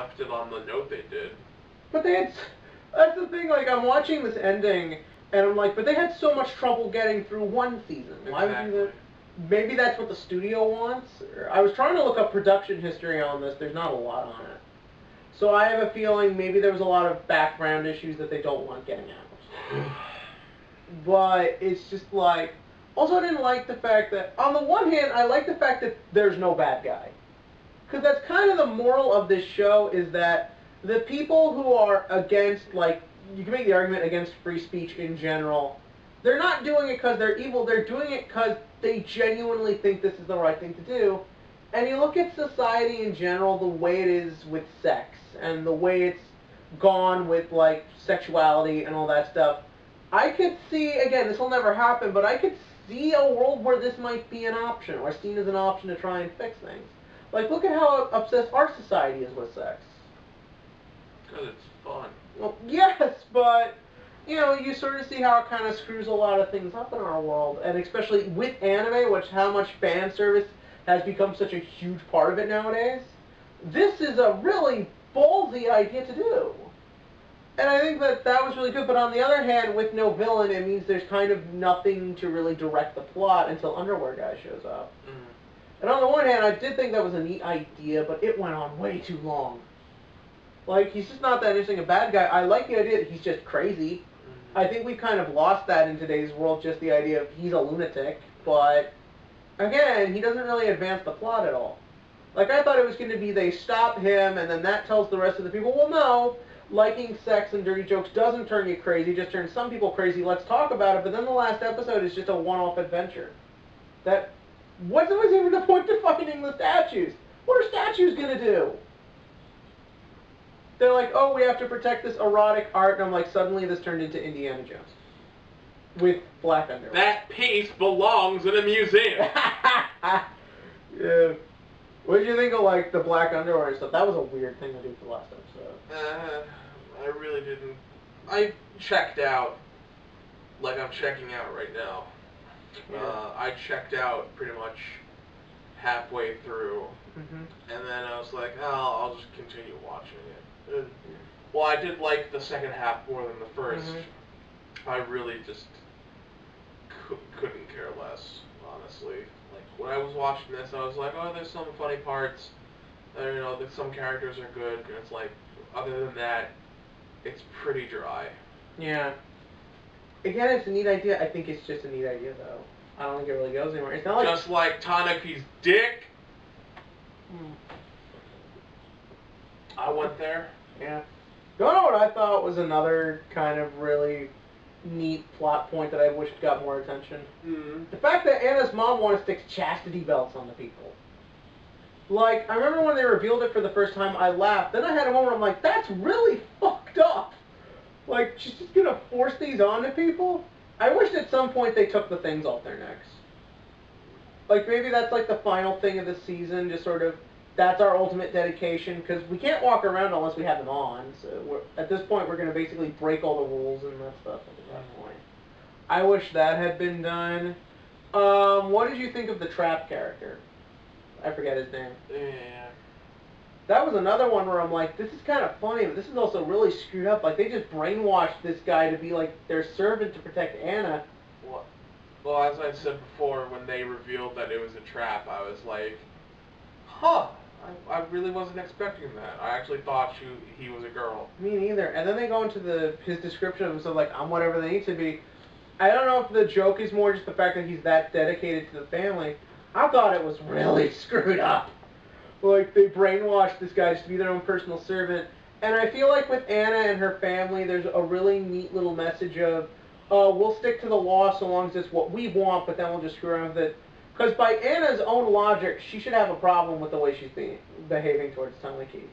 left it on the note they did. But they had... That's the thing, like, I'm watching this ending, and I'm like, but they had so much trouble getting through one season. Why would you do that? Maybe that's what the studio wants? I was trying to look up production history on this. There's not a lot on it. So I have a feeling maybe there was a lot of background issues that they don't want getting out. But it's just like... Also, I didn't like the fact that... On the one hand, I like the fact that there's no bad guy. Because that's kind of the moral of this show, is that the people who are against, like... You can make the argument against free speech in general. They're not doing it because they're evil. They're doing it because they genuinely think this is the right thing to do. And you look at society in general, the way it is with sex, and the way it's gone with, like, sexuality and all that stuff. I could see, again, this will never happen, but I could see a world where this might be an option, or seen as an option to try and fix things. Like, look at how obsessed our society is with sex. Because it's fun. Well, yes, but, you know, you sort of see how it kind of screws a lot of things up in our world, and especially with anime, which how much fan service has become such a huge part of it nowadays. This is a really ballsy idea to do. And I think that that was really good, but on the other hand, with no villain, it means there's kind of nothing to really direct the plot until Underwear Guy shows up. And on the one hand, I did think that was a neat idea, but it went on way too long. Like, he's just not that interesting a bad guy. I like the idea that he's just crazy. I think we kind of lost that in today's world, just the idea of he's a lunatic, but again, he doesn't really advance the plot at all. Like, I thought it was going to be they stop him, and then that tells the rest of the people, well, no, liking sex and dirty jokes doesn't turn you crazy, it just turns some people crazy, let's talk about it, but then the last episode is just a one-off adventure. What was even the point of finding the statues? What are statues going to do? They're like, oh, we have to protect this erotic art, and I'm like, suddenly this turned into Indiana Jones. With black underwear. That piece belongs in a museum. Yeah. What did you think of, like, the black underwear and stuff? That was a weird thing to do for the last episode. I really didn't. I checked out. Like I'm checking out right now. Yeah. I checked out pretty much halfway through. And then I was like, oh, I'll just continue watching it. And, well, I did like the second half more than the first. I really just couldn't care less, honestly. Like, when I was watching this, I was like, oh, there's some funny parts. You know, some characters are good. And it's like, other than that, it's pretty dry. Yeah. Again, it's a neat idea. I think it's just a neat idea, though. I don't think it really goes anywhere. It's not like... Just like Tanaki's dick. I went there. Yeah. You know what I thought was another kind of really neat plot point that I wished got more attention? The fact that Anna's mom wanted to stick chastity belts on the people. Like, I remember when they revealed it for the first time, I laughed. Then I had a moment where I'm like, that's really fucked up. Like, she's just gonna force these onto people? I wished at some point they took the things off their necks. Like, maybe that's like the final thing of the season, just sort of, that's our ultimate dedication, because we can't walk around unless we have them on, so at this point we're going to basically break all the rules and that stuff at that point. I wish that had been done. What did you think of the Trap character? I forget his name. Yeah. That was another one where I'm like, this is kind of funny, but this is also really screwed up. Like, they just brainwashed this guy to be like their servant to protect Anna. Well, as I said before, when they revealed that it was a trap, I was like, huh. I really wasn't expecting that. I actually thought he was a girl. Me neither. And then they go into his description of himself like, I'm whatever they need to be. I don't know if the joke is more just the fact that he's that dedicated to the family. I thought it was really screwed up. Like, they brainwashed this guy just to be their own personal servant. And I feel like with Anna and her family, there's a really neat little message of, we'll stick to the law so long as it's what we want, but then we'll just screw around with it. Because by Anna's own logic, she should have a problem with the way she's behaving towards Tanaki.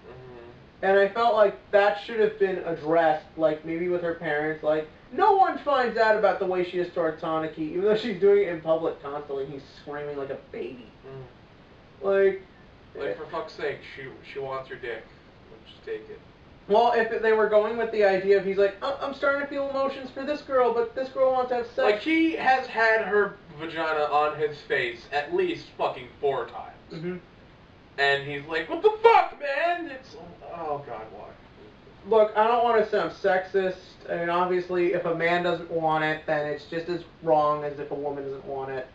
And I felt like that should have been addressed, like maybe with her parents. Like, no one finds out about the way she is towards Tanaki, even though she's doing it in public constantly. He's screaming like a baby. Like, for fuck's sake, she wants your dick. Just take it. Well, if they were going with the idea of he's like, I'm starting to feel emotions for this girl, but this girl wants to have sex. Like, he has had her vagina on his face at least fucking 4 times. And he's like, what the fuck, man? It's, oh god, why? Look, I don't want to sound sexist. I mean, obviously, if a man doesn't want it, then it's just as wrong as if a woman doesn't want it.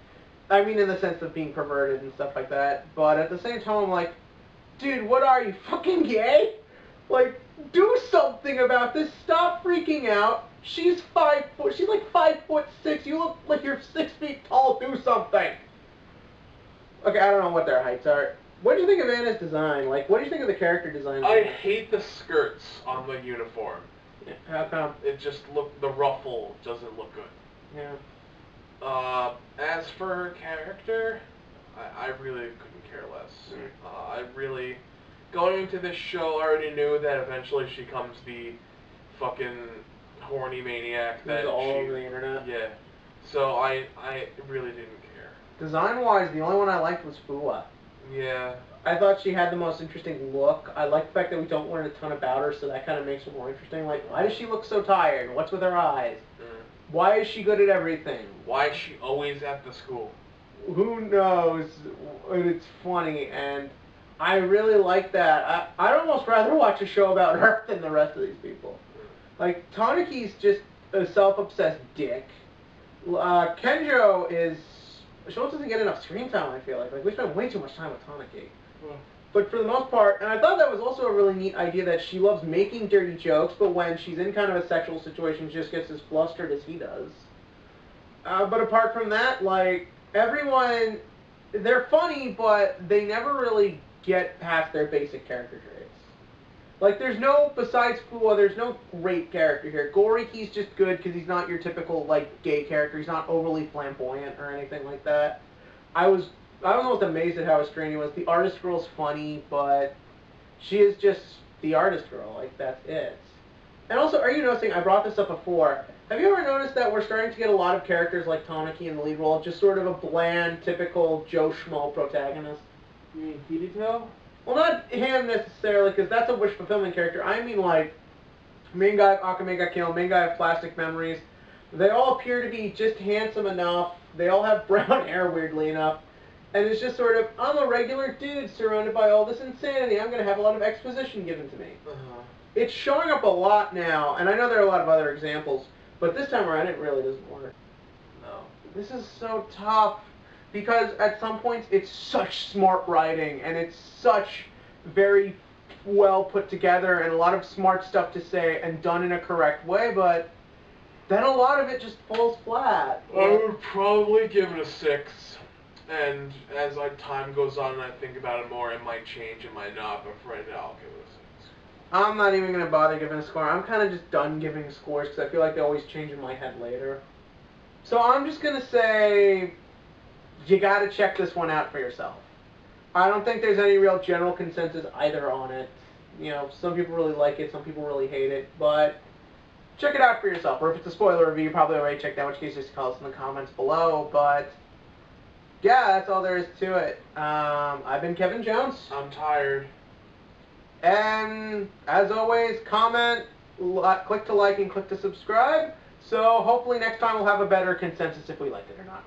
I mean, in the sense of being perverted and stuff like that. But at the same time, I'm like, dude, what are you, fucking gay? Like, do something about this. Stop freaking out. She's 5 foot. She's like 5'6". You look like you're 6 feet tall. Do something. Okay, I don't know what their heights are. What do you think of Anna's design? Like, what do you think of the character design? I hate the skirts on the uniform. Yeah, how come? It just the ruffle doesn't look good. Yeah. As for her character, I really couldn't care less. Going into this show, I already knew that eventually she becomes the fucking horny maniac that all over the internet. Yeah. So I really didn't care. Design-wise, the only one I liked was Fuwa. Yeah. I thought she had the most interesting look. I like the fact that we don't learn a ton about her, so that kind of makes her more interesting. Like, why does she look so tired? What's with her eyes? Why is she good at everything? Why is she always at the school? Who knows? It's funny, and I really like that. I'd almost rather watch a show about her than the rest of these people. Like, Tanaki's just a self-obsessed dick. Kenjo is... Show doesn't get enough screen time, I feel like. Like, we spend way too much time with Tanaki. But for the most part, and I thought that was also a really neat idea that she loves making dirty jokes, but when she's in kind of a sexual situation, she just gets as flustered as he does. But apart from that, like, everyone, they're funny, but they never really get past their basic character traits. Like, there's no, besides Fuwa, there's no great character here. Goriki's just good because he's not your typical, like, gay character. He's not overly flamboyant or anything like that. I was almost amazed at how restrained he was. The artist girl's funny, but she is just the artist girl. Like, that's it. And also, are you noticing, I brought this up before, have you ever noticed that we're starting to get a lot of characters like Tanaki in the lead role, just sort of a bland, typical Joe Schmo protagonist? You mean Kirito? Well, not him necessarily, because that's a wish fulfillment character. I mean, like, main guy of Akame ga Kill, main guy of Plastic Memories. They all appear to be just handsome enough. They all have brown hair, weirdly enough. And it's just sort of, I'm a regular dude surrounded by all this insanity. I'm going to have a lot of exposition given to me. It's showing up a lot now, and I know there are a lot of other examples, but this time around it really doesn't work. No. This is so tough, because at some points it's such smart writing, and it's such very well put together, and a lot of smart stuff to say, and done in a correct way, but then a lot of it just falls flat. I would probably give it a 6. And as time goes on and I think about it more, it might change, it might not, but for right now, I'll give it a 6. I'm not even going to bother giving a score. I'm kind of just done giving scores because I feel like they always change in my head later. So I'm just going to say, you got to check this one out for yourself. I don't think there's any real general consensus either on it. You know, some people really like it, some people really hate it, but check it out for yourself. Or if it's a spoiler review, you probably already checked out, in which case just tell us in the comments below, but... yeah, that's all there is to it. I've been Kevin Jones. I'm tired. And, as always, comment, click to like, and click to subscribe. So, hopefully next time we'll have a better consensus if we liked it or not.